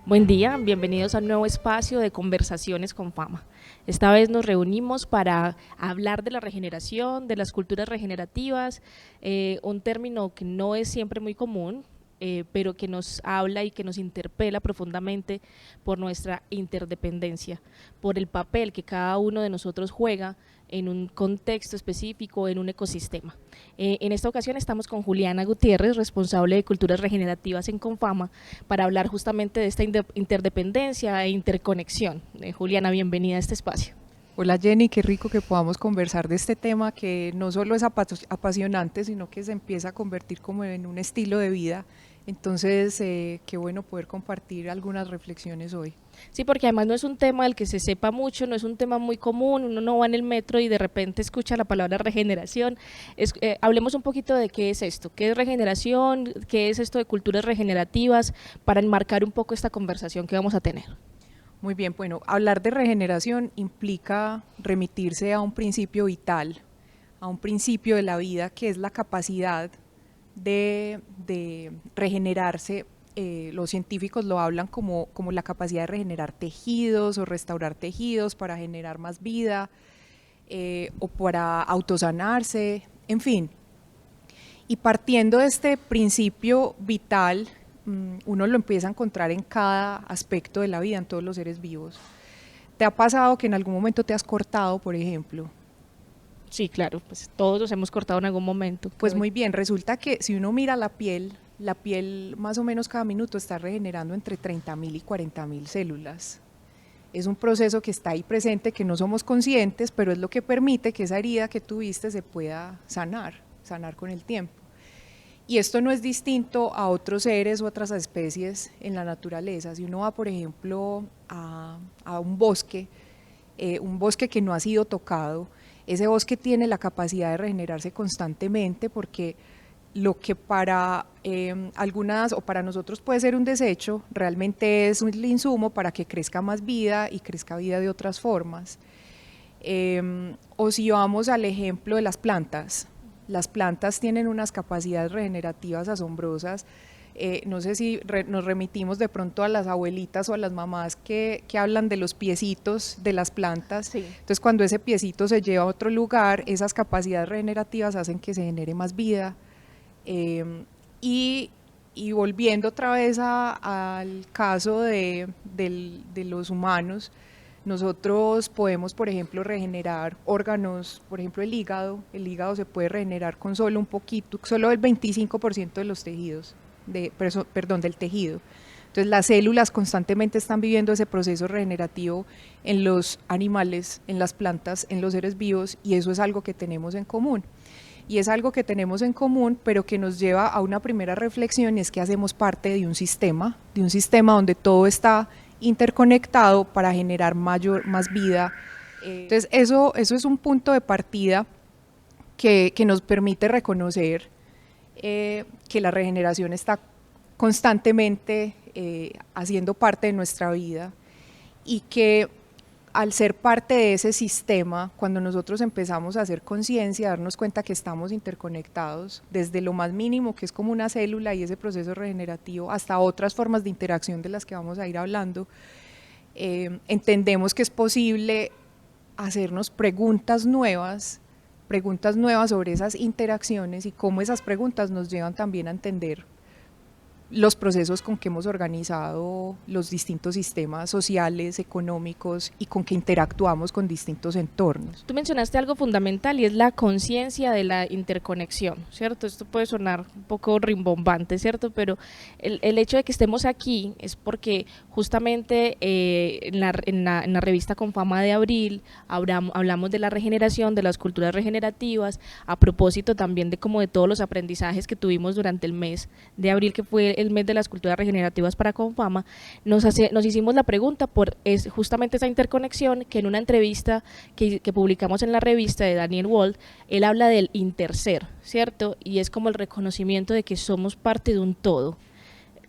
Buen día, bienvenidos a un nuevo espacio de conversaciones con fama. Esta vez nos reunimos para hablar de la regeneración, de las culturas regenerativas, un término que no es siempre muy común, pero que nos habla y que nos interpela profundamente por nuestra interdependencia, por el papel que cada uno de nosotros juega en un contexto específico, en un ecosistema. En esta ocasión estamos con Juliana Gutiérrez, responsable de Culturas Regenerativas en Confama, para hablar justamente de esta interdependencia e interconexión. Juliana, bienvenida a este espacio. Hola Jenny, qué rico que podamos conversar de este tema que no solo es apasionante, sino que se empieza a convertir como en un estilo de vida. Entonces, qué bueno poder compartir algunas reflexiones hoy. Sí, porque además no es un tema del que se sepa mucho, no es un tema muy común, uno no va en el metro y de repente escucha la palabra regeneración. Hablemos un poquito de qué es esto, qué es regeneración, qué es esto de culturas regenerativas, para enmarcar un poco esta conversación que vamos a tener. Muy bien, bueno, hablar de regeneración implica remitirse a un principio vital, a un principio de la vida que es la capacidad de regenerarse. Los científicos lo hablan como la capacidad de regenerar tejidos o restaurar tejidos para generar más vida o para autosanarse, en fin. Y partiendo de este principio vital, uno lo empieza a encontrar en cada aspecto de la vida, en todos los seres vivos. ¿Te ha pasado que en algún momento te has cortado, por ejemplo? Sí, claro, pues todos nos hemos cortado en algún momento. Pues muy bien, resulta que si uno mira la piel más o menos cada minuto está regenerando entre 30.000 y 40.000 células. Es un proceso que está ahí presente, que no somos conscientes, pero es lo que permite que esa herida que tuviste se pueda sanar con el tiempo. Y esto no es distinto a otros seres u otras especies en la naturaleza. Si uno va, por ejemplo, a un bosque que no ha sido tocado, ese bosque tiene la capacidad de regenerarse constantemente porque lo que para algunas o para nosotros puede ser un desecho, realmente es un insumo para que crezca más vida y crezca vida de otras formas. O si vamos al ejemplo de las plantas tienen unas capacidades regenerativas asombrosas. No sé si nos remitimos de pronto a las abuelitas o a las mamás que hablan de los piecitos de las plantas. Sí. Entonces, cuando ese piecito se lleva a otro lugar, esas capacidades regenerativas hacen que se genere más vida. Y volviendo otra vez al caso de los humanos, nosotros podemos, por ejemplo, regenerar órganos, por ejemplo el hígado se puede regenerar con solo un poquito, solo el 25% de los tejidos, del tejido. Entonces las células constantemente están viviendo ese proceso regenerativo en los animales, en las plantas, en los seres vivos, y eso es algo que tenemos en común. Y es algo que tenemos en común, pero que nos lleva a una primera reflexión, y es que hacemos parte de un sistema donde todo está interconectado para generar más vida. Entonces eso es un punto de partida que nos permite reconocer que la regeneración está constantemente haciendo parte de nuestra vida, y que al ser parte de ese sistema, cuando nosotros empezamos a hacer conciencia, a darnos cuenta que estamos interconectados, desde lo más mínimo, que es como una célula y ese proceso regenerativo, hasta otras formas de interacción de las que vamos a ir hablando, entendemos que es posible hacernos preguntas nuevas sobre esas interacciones y cómo esas preguntas nos llevan también a entender los procesos con que hemos organizado los distintos sistemas sociales, económicos, y con que interactuamos con distintos entornos. Tú mencionaste algo fundamental y es la conciencia de la interconexión, ¿cierto? Esto puede sonar un poco rimbombante, ¿cierto? Pero el hecho de que estemos aquí es porque justamente en la revista Confama de abril hablamos de la regeneración, de las culturas regenerativas, a propósito también de como de todos los aprendizajes que tuvimos durante el mes de abril, que fue el mes de las culturas regenerativas para Confama. Nos hicimos la pregunta por justamente esa interconexión, que en una entrevista que publicamos en la revista de Daniel Wald, él habla del interser, ¿cierto? Y es como el reconocimiento de que somos parte de un todo.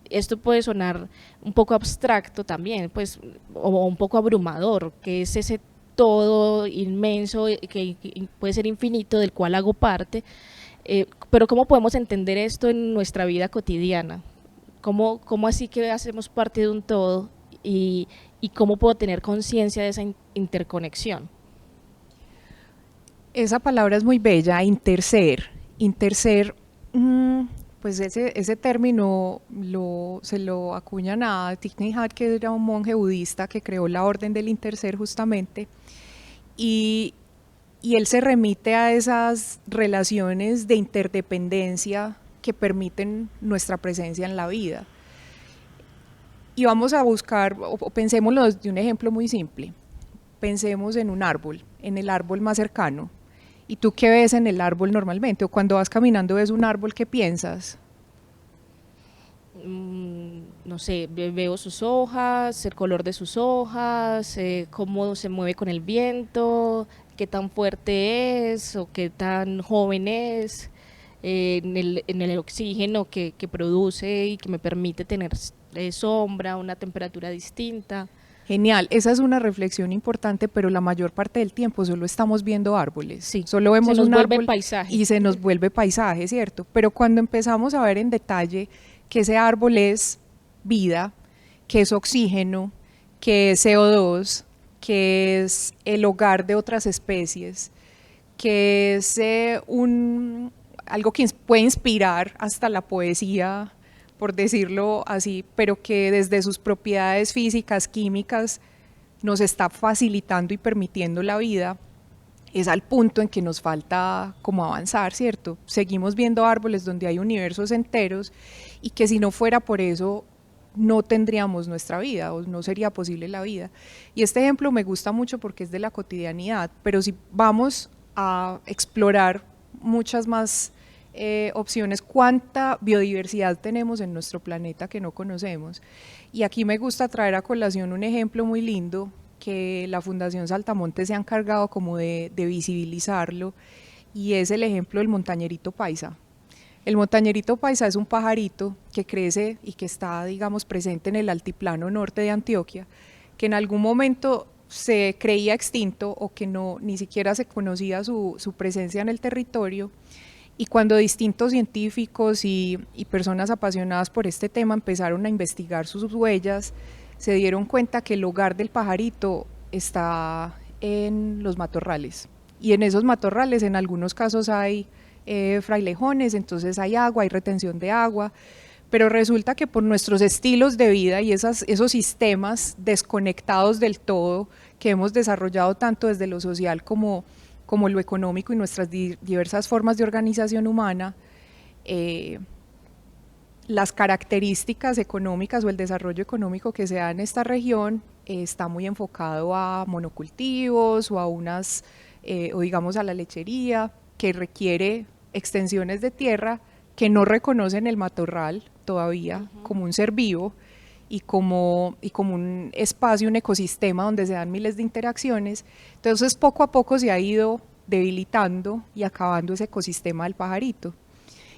Esto puede sonar un poco abstracto también, pues, o un poco abrumador, que es ese todo inmenso que puede ser infinito, del cual hago parte, pero ¿cómo podemos entender esto en nuestra vida cotidiana? ¿Cómo así que hacemos parte de un todo y cómo puedo tener conciencia de esa interconexión? Esa palabra es muy bella, interser. Interser, pues ese término se lo acuñan a Thich Nhat Hanh, que era un monje budista que creó la orden del interser justamente, y, y él se remite a esas relaciones de interdependencia que permiten nuestra presencia en la vida. Y vamos a buscar, o pensémoslo de un ejemplo muy simple. Pensemos en un árbol, en el árbol más cercano. ¿Y tú qué ves en el árbol normalmente? O cuando vas caminando ves un árbol, ¿qué piensas? No sé, veo sus hojas, el color de sus hojas, cómo se mueve con el viento, qué tan fuerte es o qué tan joven es, en el oxígeno que produce y que me permite tener sombra, una temperatura distinta. Genial, esa es una reflexión importante, pero la mayor parte del tiempo solo estamos viendo árboles. Sí, Solo se vemos nos un vuelve árbol paisaje. y se nos vuelve paisaje, ¿cierto? Pero cuando empezamos a ver en detalle que ese árbol es vida, que es oxígeno, que es CO2, que es el hogar de otras especies, que es algo que puede inspirar hasta la poesía, por decirlo así, pero que desde sus propiedades físicas, químicas, nos está facilitando y permitiendo la vida, es al punto en que nos falta como avanzar, ¿cierto? Seguimos viendo árboles donde hay universos enteros y que si no fuera por eso no tendríamos nuestra vida o no sería posible la vida. Y este ejemplo me gusta mucho porque es de la cotidianidad, pero si vamos a explorar muchas más opciones, cuánta biodiversidad tenemos en nuestro planeta que no conocemos. Y aquí me gusta traer a colación un ejemplo muy lindo que la Fundación Saltamontes se ha encargado como de visibilizarlo, y es el ejemplo del montañerito paisa. El montañerito paisa es un pajarito que crece y que está, digamos, presente en el altiplano norte de Antioquia, que en algún momento se creía extinto o que no, ni siquiera se conocía su presencia en el territorio. Y cuando distintos científicos y personas apasionadas por este tema empezaron a investigar sus huellas, se dieron cuenta que el hogar del pajarito está en los matorrales. Y en esos matorrales en algunos casos hay frailejones, entonces hay agua, hay retención de agua, pero resulta que por nuestros estilos de vida y esos sistemas desconectados del todo que hemos desarrollado tanto desde lo social como lo económico y nuestras diversas formas de organización humana, las características económicas o el desarrollo económico que se da en esta región está muy enfocado a monocultivos o a o digamos a la lechería, que requiere extensiones de tierra que no reconocen el matorral todavía como un ser vivo y como un espacio, un ecosistema donde se dan miles de interacciones. Entonces poco a poco se ha ido debilitando y acabando ese ecosistema del pajarito.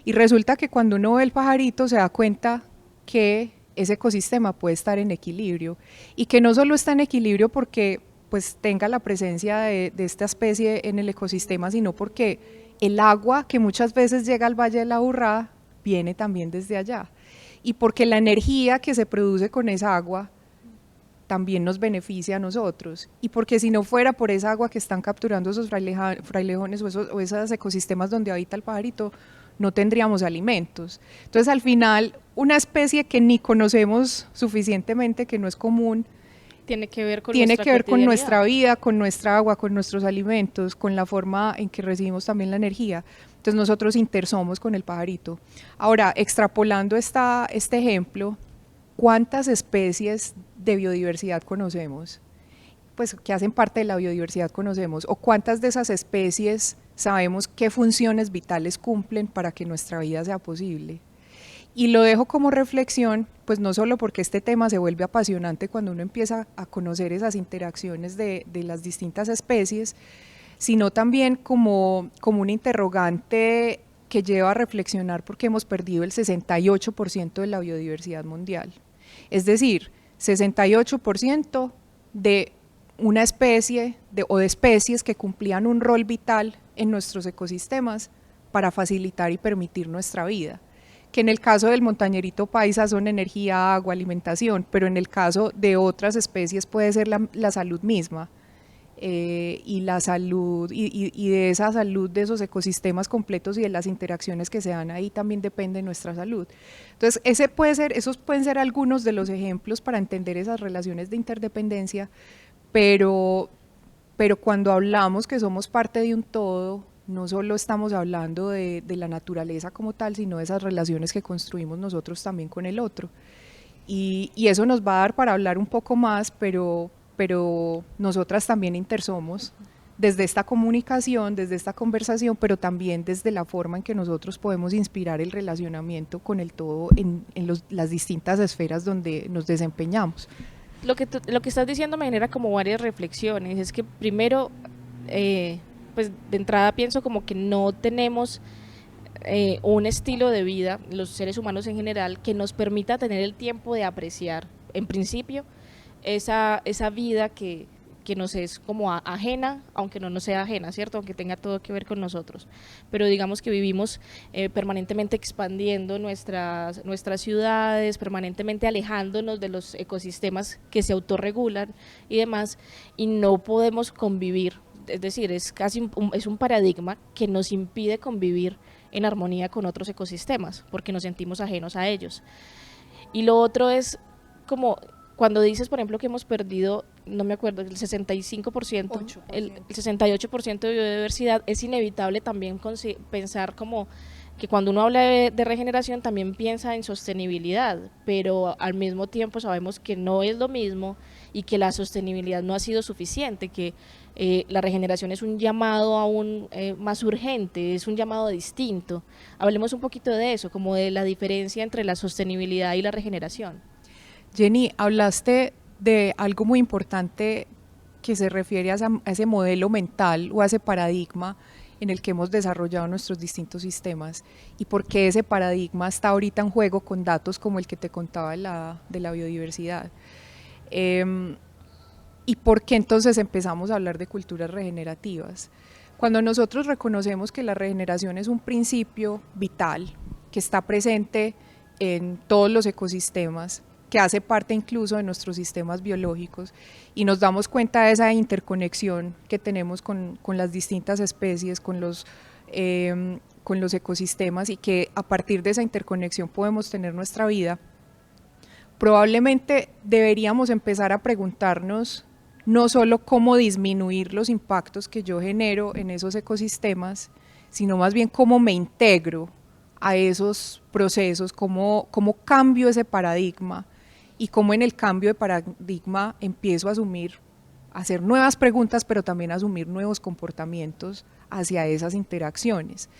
Y resulta que cuando uno ve el pajarito se da cuenta que ese ecosistema puede estar en equilibrio, y que no solo está en equilibrio porque pues tenga la presencia de esta especie en el ecosistema, sino porque el agua que muchas veces llega al Valle de la Aburrá viene también desde allá, y porque la energía que se produce con esa agua también nos beneficia a nosotros, y porque si no fuera por esa agua que están capturando esos frailejones o esos ecosistemas donde habita el pajarito, no tendríamos alimentos. Entonces al final una especie que ni conocemos suficientemente, que no es común, tiene que ver con nuestra vida, con nuestra agua, con nuestros alimentos, con la forma en que recibimos también la energía. Entonces nosotros intersomos con el pajarito. Ahora, extrapolando este ejemplo, ¿cuántas especies de biodiversidad conocemos? Pues que hacen parte de la biodiversidad conocemos, o cuántas de esas especies sabemos qué funciones vitales cumplen para que nuestra vida sea posible. Y lo dejo como reflexión, pues no solo porque este tema se vuelve apasionante cuando uno empieza a conocer esas interacciones de las distintas especies, sino también como un interrogante que lleva a reflexionar porque hemos perdido el 68% de la biodiversidad mundial. Es decir, 68% de una especie o de especies que cumplían un rol vital en nuestros ecosistemas para facilitar y permitir nuestra vida, que en el caso del montañerito paisa son energía, agua, alimentación, pero en el caso de otras especies puede ser la salud misma. Y la salud y de esa salud de esos ecosistemas completos y de las interacciones que se dan ahí también depende nuestra salud. Entonces esos pueden ser algunos de los ejemplos para entender esas relaciones de interdependencia, pero cuando hablamos que somos parte de un todo, no solo estamos hablando de la naturaleza como tal, sino de esas relaciones que construimos nosotros también con el otro. Y eso nos va a dar para hablar un poco más, pero nosotras también intersomos desde esta comunicación, desde esta conversación, pero también desde la forma en que nosotros podemos inspirar el relacionamiento con el todo en las distintas esferas donde nos desempeñamos. Lo que estás diciendo me genera como varias reflexiones. Es que primero, pues de entrada pienso como que no tenemos un estilo de vida, los seres humanos en general, que nos permita tener el tiempo de apreciar, en principio, esa vida que nos es como ajena, aunque no nos sea ajena, ¿cierto? Aunque tenga todo que ver con nosotros. Pero digamos que vivimos permanentemente expandiendo nuestras ciudades, permanentemente alejándonos de los ecosistemas que se autorregulan y demás, y no podemos convivir. Es decir, es casi es un paradigma que nos impide convivir en armonía con otros ecosistemas, porque nos sentimos ajenos a ellos. Y lo otro es como cuando dices, por ejemplo, que hemos perdido, no me acuerdo, el 65%, el 68% de biodiversidad, es inevitable también pensar como que cuando uno habla de regeneración también piensa en sostenibilidad, pero al mismo tiempo sabemos que no es lo mismo y que la sostenibilidad no ha sido suficiente, que la regeneración es un llamado aún más urgente, es un llamado distinto. Hablemos un poquito de eso, como de la diferencia entre la sostenibilidad y la regeneración. Jenny, hablaste de algo muy importante que se refiere a ese modelo mental o a ese paradigma en el que hemos desarrollado nuestros distintos sistemas y por qué ese paradigma está ahorita en juego con datos como el que te contaba de la biodiversidad. ¿Y por qué entonces empezamos a hablar de culturas regenerativas? Cuando nosotros reconocemos que la regeneración es un principio vital que está presente en todos los ecosistemas, que hace parte incluso de nuestros sistemas biológicos, y nos damos cuenta de esa interconexión que tenemos con las distintas especies, con los ecosistemas, y que a partir de esa interconexión podemos tener nuestra vida, probablemente deberíamos empezar a preguntarnos no solo cómo disminuir los impactos que yo genero en esos ecosistemas, sino más bien cómo me integro a esos procesos, cómo cambio ese paradigma y cómo en el cambio de paradigma empiezo a hacer nuevas preguntas, pero también a asumir nuevos comportamientos hacia esas interacciones.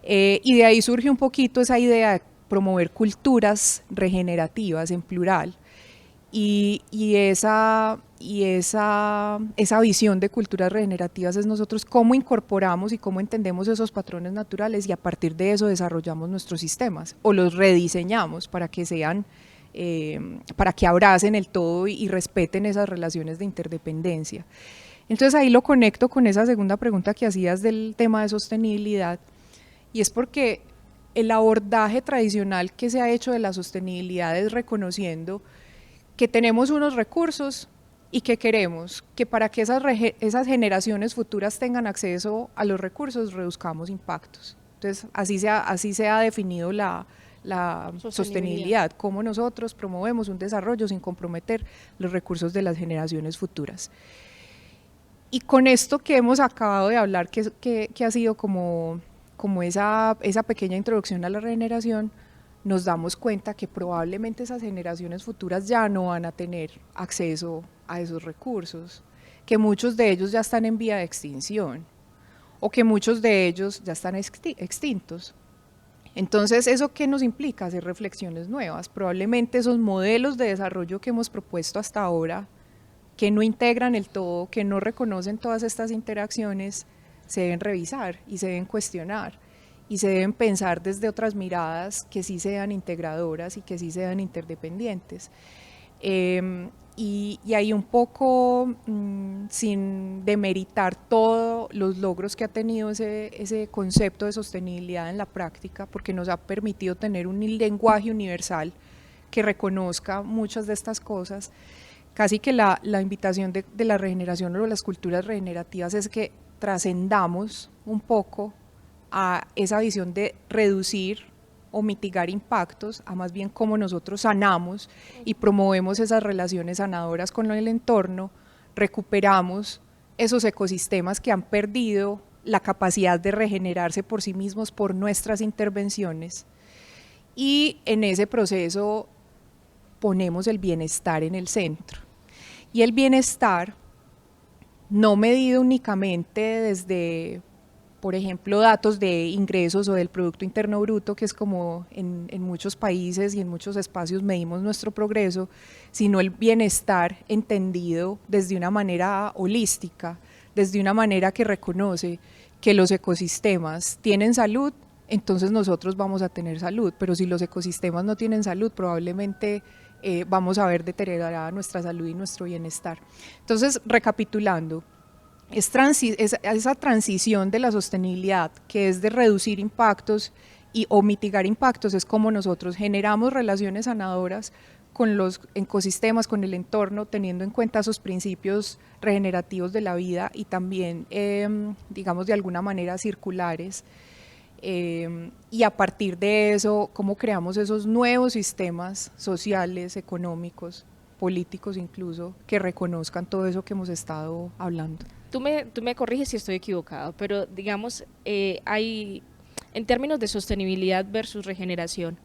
Y de ahí surge un poquito esa idea de promover culturas regenerativas en plural, y esa visión de culturas regenerativas es nosotros cómo incorporamos y cómo entendemos esos patrones naturales, y a partir de eso desarrollamos nuestros sistemas o los rediseñamos para que sean para que abracen el todo y respeten esas relaciones de interdependencia. Entonces ahí lo conecto con esa segunda pregunta que hacías del tema de sostenibilidad, y es porque el abordaje tradicional que se ha hecho de la sostenibilidad es reconociendo que tenemos unos recursos y que queremos que para que esas generaciones futuras tengan acceso a los recursos reduzcamos impactos. Entonces así se ha definido la sostenibilidad, cómo nosotros promovemos un desarrollo sin comprometer los recursos de las generaciones futuras. Y con esto que hemos acabado de hablar, que ha sido como esa pequeña introducción a la regeneración, nos damos cuenta que probablemente esas generaciones futuras ya no van a tener acceso a esos recursos, que muchos de ellos ya están en vía de extinción, o que muchos de ellos ya están extintos. Entonces, ¿eso qué nos implica? Hacer reflexiones nuevas. Probablemente esos modelos de desarrollo que hemos propuesto hasta ahora, que no integran el todo, que no reconocen todas estas interacciones, se deben revisar y se deben cuestionar, y se deben pensar desde otras miradas que sí sean integradoras y que sí sean interdependientes. Y ahí un poco, sin demeritar todos los logros que ha tenido ese concepto de sostenibilidad en la práctica, porque nos ha permitido tener un lenguaje universal que reconozca muchas de estas cosas. Casi que la invitación de la regeneración o de las culturas regenerativas es que trascendamos un poco a esa visión de reducir o mitigar impactos, a más bien cómo nosotros sanamos y promovemos esas relaciones sanadoras con el entorno, recuperamos esos ecosistemas que han perdido la capacidad de regenerarse por sí mismos por nuestras intervenciones, y en ese proceso ponemos el bienestar en el centro. Y el bienestar no medido únicamente desde, por ejemplo, datos de ingresos o del Producto Interno Bruto, que es como en muchos países y en muchos espacios medimos nuestro progreso, sino el bienestar entendido desde una manera holística, desde una manera que reconoce que los ecosistemas tienen salud, entonces nosotros vamos a tener salud, pero si los ecosistemas no tienen salud, probablemente vamos a ver deteriorada nuestra salud y nuestro bienestar. Entonces, recapitulando, esa transición de la sostenibilidad, que es de reducir impactos o mitigar impactos, es como nosotros generamos relaciones sanadoras con los ecosistemas, con el entorno, teniendo en cuenta esos principios regenerativos de la vida y también, digamos, de alguna manera circulares. Y a partir de eso, cómo creamos esos nuevos sistemas sociales, económicos, políticos incluso, que reconozcan todo eso que hemos estado hablando. Tú me corriges si estoy equivocado, pero digamos, hay, en términos de sostenibilidad versus regeneración,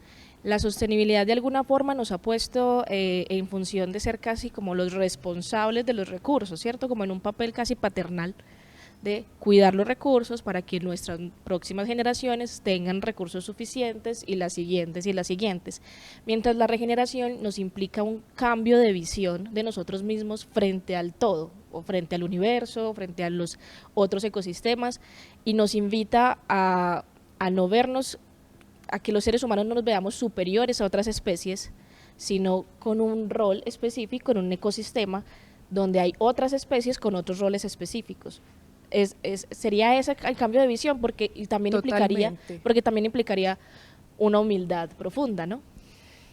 la sostenibilidad de alguna forma nos ha puesto en función de ser casi como los responsables de los recursos, ¿cierto? Como en un papel casi paternal, de cuidar los recursos para que nuestras próximas generaciones tengan recursos suficientes y las siguientes, mientras la regeneración nos implica un cambio de visión de nosotros mismos frente al todo, o frente al universo, frente a los otros ecosistemas, y nos invita a no vernos, a que los seres humanos no nos veamos superiores a otras especies, sino con un rol específico en un ecosistema donde hay otras especies con otros roles específicos. Sería ese el cambio de visión, porque también implicaría una humildad profunda, ¿no?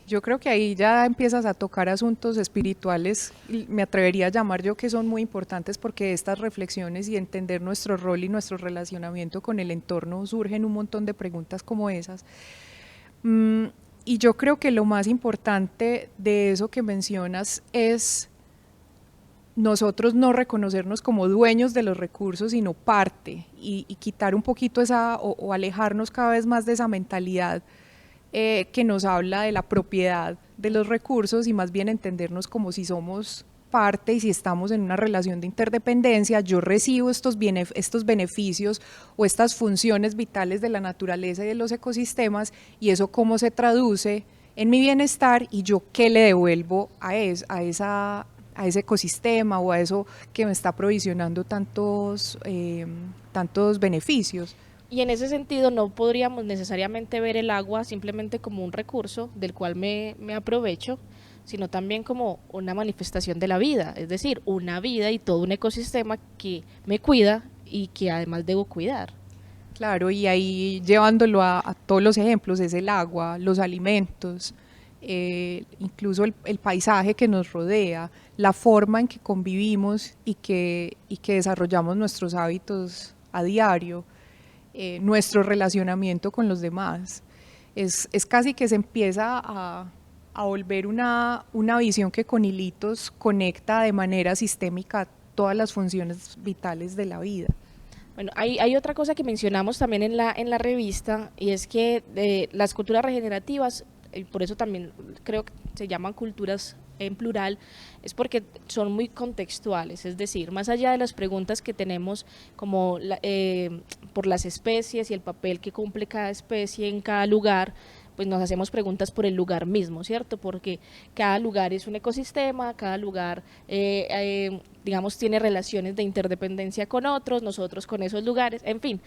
Yo creo que ahí ya empiezas a tocar asuntos espirituales, me atrevería a llamar yo, que son muy importantes, porque estas reflexiones y entender nuestro rol y nuestro relacionamiento con el entorno surgen un montón de preguntas como esas. Y yo creo que lo más importante de eso que mencionas es nosotros no reconocernos como dueños de los recursos, sino parte, y quitar un poquito o alejarnos cada vez más de esa mentalidad que nos habla de la propiedad de los recursos, y más bien entendernos como si somos parte y si estamos en una relación de interdependencia. Yo recibo estos beneficios o estas funciones vitales de la naturaleza y de los ecosistemas, y eso cómo se traduce en mi bienestar, y yo qué le devuelvo a ese ecosistema o a eso que me está provisionando tantos beneficios. Y en ese sentido no podríamos necesariamente ver el agua simplemente como un recurso del cual me aprovecho, sino también como una manifestación de la vida, es decir, una vida y todo un ecosistema que me cuida y que además debo cuidar. Claro, y ahí llevándolo a todos los ejemplos, es el agua, los alimentos, incluso el paisaje que nos rodea, la forma en que convivimos y que desarrollamos nuestros hábitos a diario, nuestro relacionamiento con los demás. Es casi que se empieza a volver una visión que con hilitos conecta de manera sistémica todas las funciones vitales de la vida. Bueno, hay otra cosa que mencionamos también en la revista, y es que las culturas regenerativas, por eso también creo que se llaman culturas en plural, es porque son muy contextuales, es decir, más allá de las preguntas que tenemos como por las especies y el papel que cumple cada especie en cada lugar, pues nos hacemos preguntas por el lugar mismo, ¿cierto? Porque cada lugar es un ecosistema, cada lugar, digamos, tiene relaciones de interdependencia con otros, nosotros con esos lugares, en fin,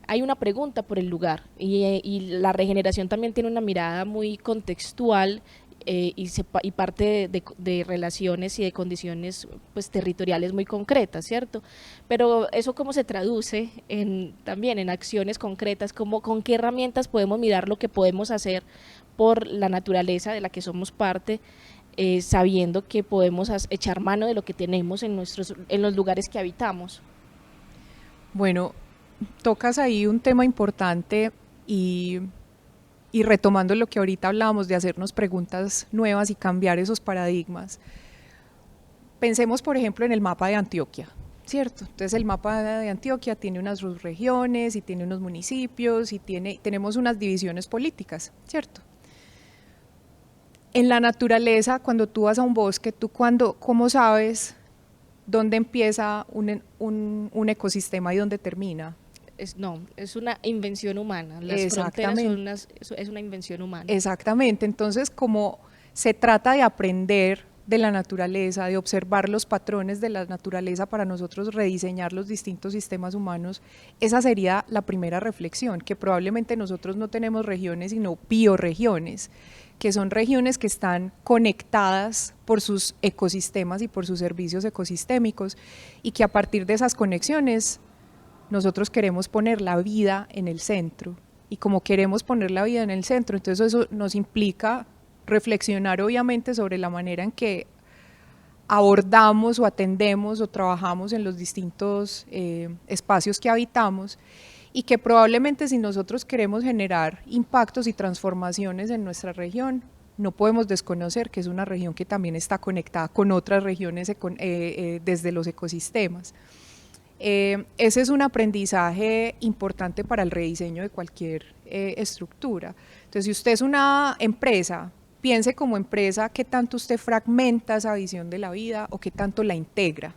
hay una pregunta por el lugar, y la regeneración también tiene una mirada muy contextual, y parte de relaciones y de condiciones pues territoriales muy concretas, ¿cierto? Pero eso cómo se traduce también en acciones concretas, con qué herramientas podemos mirar lo que podemos hacer por la naturaleza de la que somos parte, sabiendo que podemos echar mano de lo que tenemos en los lugares que habitamos. Bueno, tocas ahí un tema importante y retomando lo que ahorita hablábamos de hacernos preguntas nuevas y cambiar esos paradigmas. Pensemos, por ejemplo, en el mapa de Antioquia, ¿cierto? Entonces el mapa de Antioquia tiene unas regiones y tiene unos municipios y tenemos unas divisiones políticas, ¿cierto? En la naturaleza, cuando tú vas a un bosque, ¿cómo sabes dónde empieza un ecosistema y dónde termina? No, es una invención humana. Las fronteras es una invención humana. Exactamente, entonces como se trata de aprender de la naturaleza, de observar los patrones de la naturaleza para nosotros rediseñar los distintos sistemas humanos, esa sería la primera reflexión, que probablemente nosotros no tenemos regiones sino bioregiones, que son regiones que están conectadas por sus ecosistemas y por sus servicios ecosistémicos y que a partir de esas conexiones nosotros queremos poner la vida en el centro y como queremos poner la vida en el centro, entonces eso nos implica reflexionar obviamente sobre la manera en que abordamos o atendemos o trabajamos en los distintos espacios que habitamos y que probablemente si nosotros queremos generar impactos y transformaciones en nuestra región, no podemos desconocer que es una región que también está conectada con otras regiones desde los ecosistemas. Ese es un aprendizaje importante para el rediseño de cualquier estructura. Entonces, si usted es una empresa, piense como empresa qué tanto usted fragmenta esa visión de la vida o qué tanto la integra.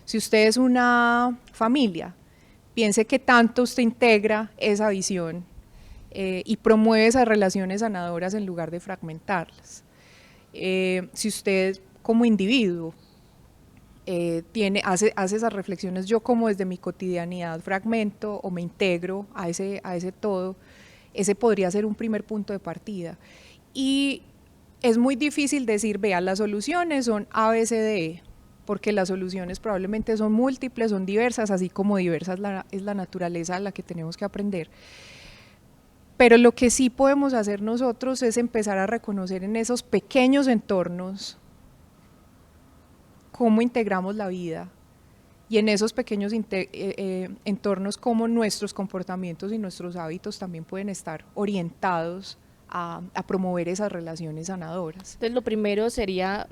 Si usted es una familia, piense qué tanto usted integra esa visión y promueve esas relaciones sanadoras en lugar de fragmentarlas. Si usted como individuo hace esas reflexiones, yo como desde mi cotidianidad fragmento o me integro a ese todo, ese podría ser un primer punto de partida. Y es muy difícil decir, vea, las soluciones son A, B, C, D, E, porque las soluciones probablemente son múltiples, son diversas, así como diversa es la naturaleza a la que tenemos que aprender. Pero lo que sí podemos hacer nosotros es empezar a reconocer en esos pequeños entornos cómo integramos la vida y en esos pequeños entornos cómo nuestros comportamientos y nuestros hábitos también pueden estar orientados a promover esas relaciones sanadoras. Entonces lo primero sería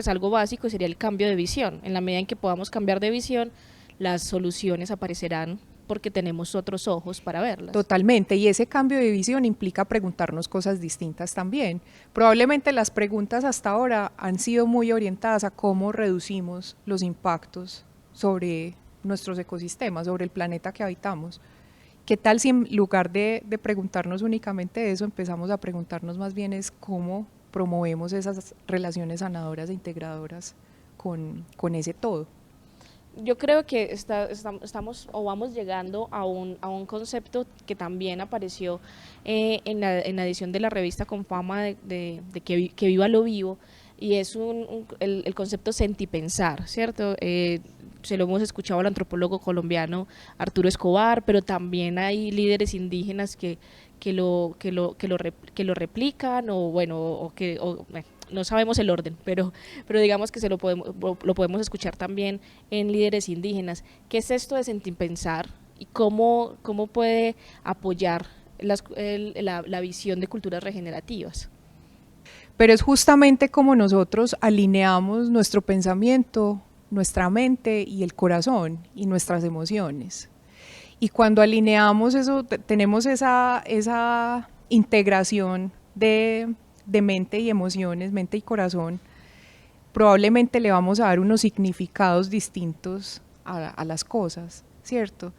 algo básico sería el cambio de visión. En la medida en que podamos cambiar de visión, las soluciones aparecerán porque tenemos otros ojos para verlas. Totalmente, y ese cambio de visión implica preguntarnos cosas distintas también. Probablemente las preguntas hasta ahora han sido muy orientadas a cómo reducimos los impactos sobre nuestros ecosistemas, sobre el planeta que habitamos. ¿Qué tal si en lugar de preguntarnos únicamente eso, empezamos a preguntarnos más bien es cómo promovemos esas relaciones sanadoras e integradoras con ese todo? Yo creo que estamos o vamos llegando a un concepto que también apareció en la edición de la revista Con Fama de que viva lo vivo, y es el concepto sentipensar, ¿cierto? Se lo hemos escuchado al antropólogo colombiano Arturo Escobar, pero también hay líderes indígenas que lo replican no sabemos el orden, pero digamos que lo podemos escuchar también en líderes indígenas. ¿Qué es esto de sentipensar y cómo puede apoyar la visión de culturas regenerativas? Pero es justamente como nosotros alineamos nuestro pensamiento, nuestra mente y el corazón y nuestras emociones. Y cuando alineamos eso, tenemos esa integración de mente y emociones, mente y corazón, probablemente le vamos a dar unos significados distintos a las cosas, ¿cierto?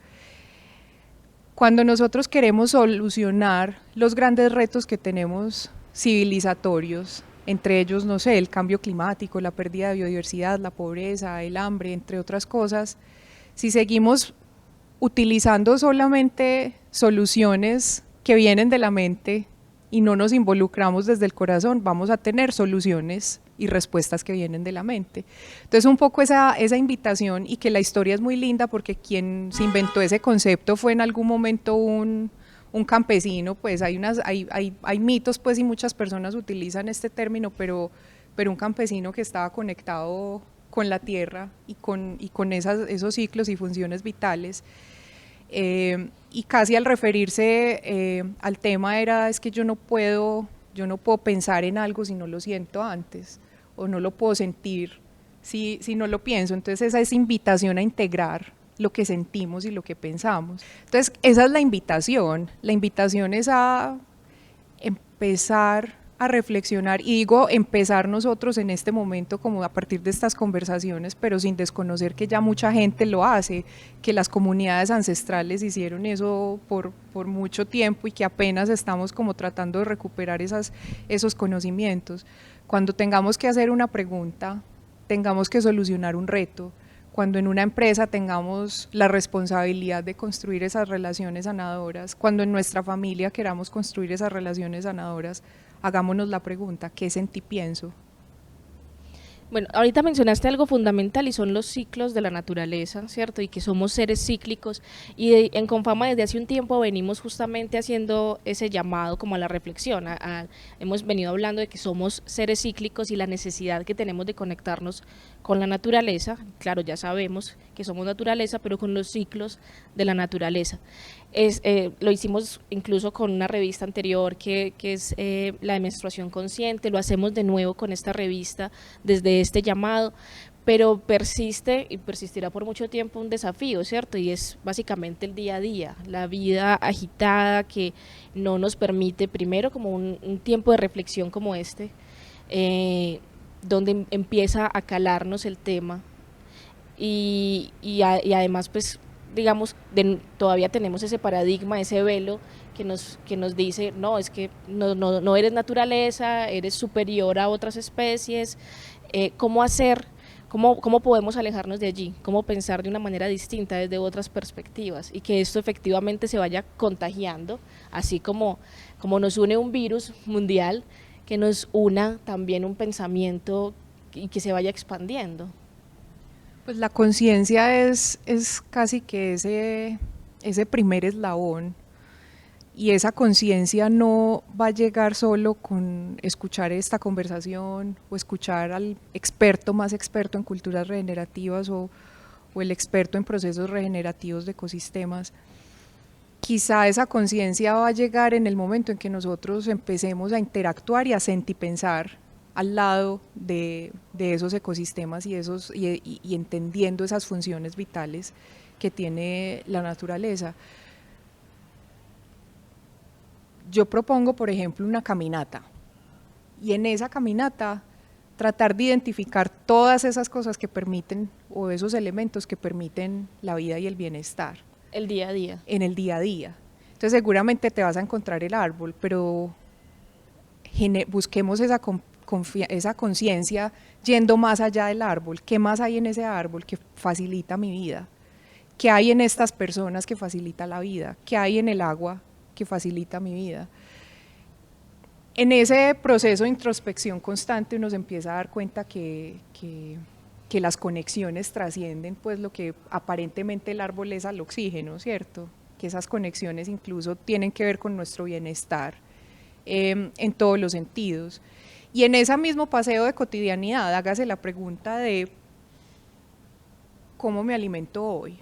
Cuando nosotros queremos solucionar los grandes retos que tenemos civilizatorios, entre ellos, no sé, el cambio climático, la pérdida de biodiversidad, la pobreza, el hambre, entre otras cosas, si seguimos utilizando solamente soluciones que vienen de la mente y no nos involucramos desde el corazón, vamos a tener soluciones y respuestas que vienen de la mente. Entonces un poco esa invitación, y que la historia es muy linda porque quien se inventó ese concepto fue en algún momento un campesino. Pues hay mitos, pues, y muchas personas utilizan este término, pero un campesino que estaba conectado con la tierra y con esos ciclos y funciones vitales. Y casi al referirse al tema es que yo no puedo pensar en algo si no lo siento antes, o no lo puedo sentir si no lo pienso. Entonces esa es invitación a integrar lo que sentimos y lo que pensamos. Entonces esa es la invitación es a empezar a reflexionar, y digo empezar nosotros en este momento, como a partir de estas conversaciones, pero sin desconocer que ya mucha gente lo hace, que las comunidades ancestrales hicieron eso por mucho tiempo, y que apenas estamos como tratando de recuperar esos conocimientos. Cuando tengamos que hacer una pregunta, tengamos que solucionar un reto, cuando en una empresa tengamos la responsabilidad de construir esas relaciones sanadoras, cuando en nuestra familia queramos construir esas relaciones sanadoras, hagámonos la pregunta, ¿qué sentí, pienso? Bueno, ahorita mencionaste algo fundamental y son los ciclos de la naturaleza, ¿cierto? Y que somos seres cíclicos, y en Confama desde hace un tiempo venimos justamente haciendo ese llamado como a la reflexión. Hemos venido hablando de que somos seres cíclicos y la necesidad que tenemos de conectarnos con la naturaleza. Claro, ya sabemos que somos naturaleza, pero con los ciclos de la naturaleza. Lo hicimos incluso con una revista anterior que es la de menstruación consciente. Lo hacemos de nuevo con esta revista desde este llamado, pero persiste y persistirá por mucho tiempo un desafío, ¿cierto? Y es básicamente el día a día, la vida agitada que no nos permite, primero, como un tiempo de reflexión como este, donde empieza a calarnos el tema, y además, pues, digamos, todavía tenemos ese paradigma, ese velo que nos dice, no, es que no eres naturaleza, eres superior a otras especies. ¿Cómo hacer? ¿Cómo podemos alejarnos de allí? ¿Cómo pensar de una manera distinta desde otras perspectivas? Y que esto efectivamente se vaya contagiando, así como nos une un virus mundial, que nos una también un pensamiento y que se vaya expandiendo. Pues la conciencia es casi que ese primer eslabón, y esa conciencia no va a llegar solo con escuchar esta conversación o escuchar al experto más experto en culturas regenerativas, o el experto en procesos regenerativos de ecosistemas. Quizá esa conciencia va a llegar en el momento en que nosotros empecemos a interactuar y a sentipensar al lado de esos ecosistemas y entendiendo esas funciones vitales que tiene la naturaleza. Yo propongo, por ejemplo, una caminata, y en esa caminata tratar de identificar todas esas cosas que permiten, o esos elementos que permiten la vida y el bienestar. El día a día. En el día a día. Entonces seguramente te vas a encontrar el árbol, pero busquemos esa conciencia yendo más allá del árbol. ¿Qué más hay en ese árbol que facilita mi vida? ¿Qué hay en estas personas que facilita la vida? ¿Qué hay en el agua que facilita mi vida? En ese proceso de introspección constante uno se empieza a dar cuenta que las conexiones trascienden, pues, lo que aparentemente el árbol es al oxígeno, ¿cierto? Que esas conexiones incluso tienen que ver con nuestro bienestar en todos los sentidos. Y en ese mismo paseo de cotidianidad, hágase la pregunta de ¿cómo me alimento hoy?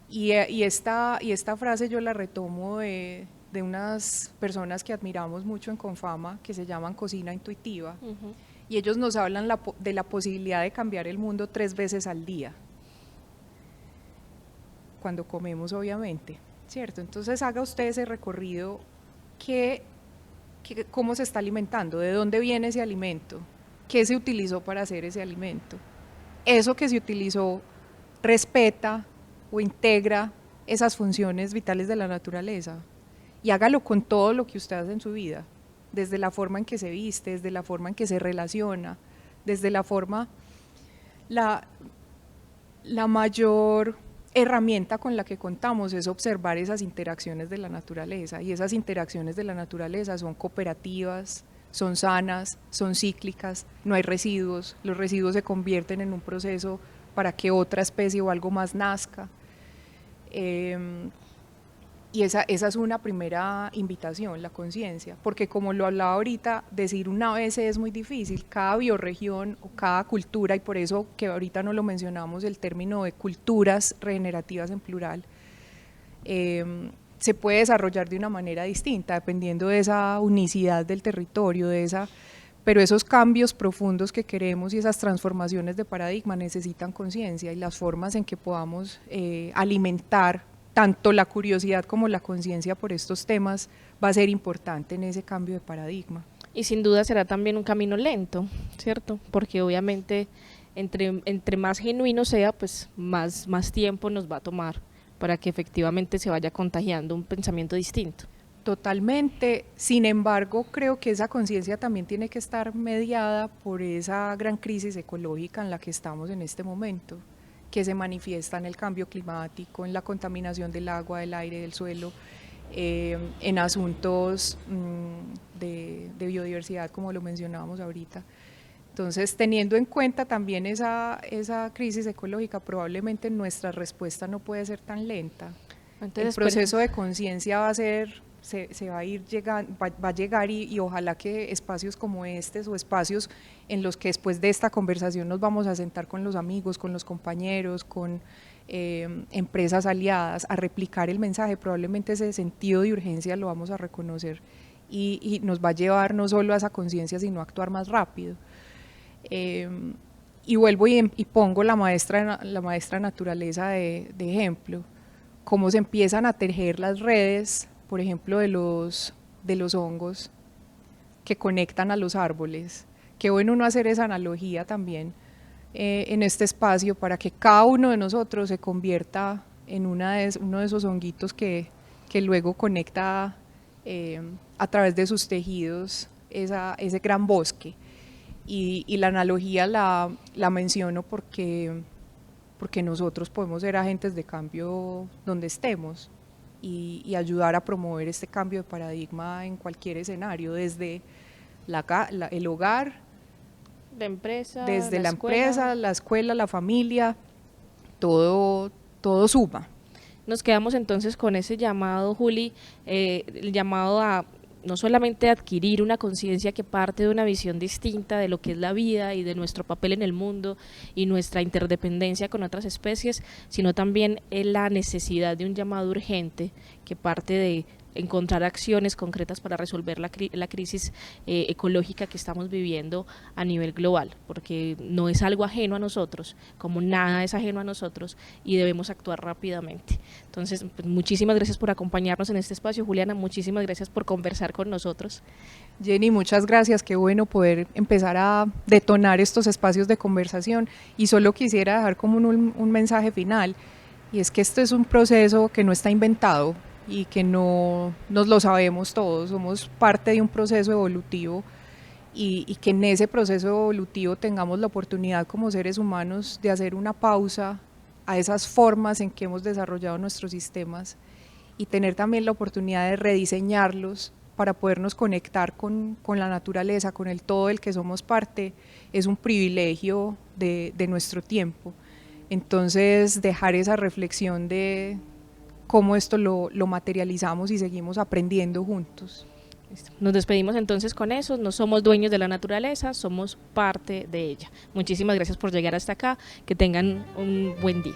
Y esta frase yo la retomo de unas personas que admiramos mucho en Confama, que se llaman Cocina Intuitiva. Y ellos nos hablan de la posibilidad de cambiar el mundo 3 veces al día, cuando comemos, obviamente, ¿cierto? Entonces haga usted ese recorrido, cómo se está alimentando, de dónde viene ese alimento, qué se utilizó para hacer ese alimento. Eso que se utilizó respeta o integra esas funciones vitales de la naturaleza, y hágalo con todo lo que usted hace en su vida, desde la forma en que se viste, desde la forma en que se relaciona, desde la forma, la mayor herramienta con la que contamos es observar esas interacciones de la naturaleza, y esas interacciones de la naturaleza son cooperativas, son sanas, son cíclicas, no hay residuos, los residuos se convierten en un proceso para que otra especie o algo más nazca. Y esa es una primera invitación, la conciencia, porque como lo hablaba ahorita, decir una vez es muy difícil, cada bioregión o cada cultura, y por eso que ahorita no lo mencionamos, el término de culturas regenerativas en plural, se puede desarrollar de una manera distinta, dependiendo de esa unicidad del territorio, pero esos cambios profundos que queremos y esas transformaciones de paradigma necesitan conciencia, y las formas en que podamos alimentar tanto la curiosidad como la conciencia por estos temas va a ser importante en ese cambio de paradigma. Y sin duda será también un camino lento, ¿cierto? Porque obviamente entre más genuino sea, pues más tiempo nos va a tomar para que efectivamente se vaya contagiando un pensamiento distinto. Totalmente, sin embargo creo que esa conciencia también tiene que estar mediada por esa gran crisis ecológica en la que estamos en este momento, que se manifiesta en el cambio climático, en la contaminación del agua, del aire, del suelo, en asuntos de biodiversidad, como lo mencionábamos ahorita. Entonces, teniendo en cuenta también esa crisis ecológica, probablemente nuestra respuesta no puede ser tan lenta. Entonces, el proceso de conciencia va a ser, se va a ir llegando, va a llegar, y ojalá que espacios como estos, o espacios en los que después de esta conversación nos vamos a sentar con los amigos, con los compañeros, con empresas aliadas, a replicar el mensaje, probablemente ese sentido de urgencia lo vamos a reconocer, y nos va a llevar no solo a esa conciencia, sino a actuar más rápido. Y vuelvo y pongo la maestra naturaleza de ejemplo, cómo se empiezan a tejer las redes, por ejemplo, de los hongos que conectan a los árboles. Qué bueno uno hacer esa analogía también en este espacio, para que cada uno de nosotros se convierta en uno de esos honguitos que luego conecta a través de sus tejidos ese gran bosque. Y la analogía la menciono porque nosotros podemos ser agentes de cambio donde estemos, y ayudar a promover este cambio de paradigma en cualquier escenario, desde el hogar, la empresa, desde la empresa, la escuela, la familia, todo suma. Nos quedamos entonces con ese llamado, Juli, el llamado a no solamente adquirir una conciencia que parte de una visión distinta de lo que es la vida y de nuestro papel en el mundo y nuestra interdependencia con otras especies, sino también la necesidad de un llamado urgente que parte de encontrar acciones concretas para resolver la crisis ecológica que estamos viviendo a nivel global, porque no es algo ajeno a nosotros, como nada es ajeno a nosotros, y debemos actuar rápidamente. Entonces, pues, muchísimas gracias por acompañarnos en este espacio. Juliana, muchísimas gracias por conversar con nosotros. Jenny, muchas gracias, qué bueno poder empezar a detonar estos espacios de conversación, y solo quisiera dejar como un mensaje final, y es que este es un proceso que no está inventado, y que no nos lo sabemos todos, somos parte de un proceso evolutivo, y que en ese proceso evolutivo tengamos la oportunidad como seres humanos de hacer una pausa a esas formas en que hemos desarrollado nuestros sistemas, y tener también la oportunidad de rediseñarlos para podernos conectar con la naturaleza, con el todo del que somos parte, es un privilegio de nuestro tiempo. Entonces, dejar esa reflexión de cómo esto lo materializamos y seguimos aprendiendo juntos. Nos despedimos entonces con eso. No somos dueños de la naturaleza, somos parte de ella. Muchísimas gracias por llegar hasta acá, que tengan un buen día.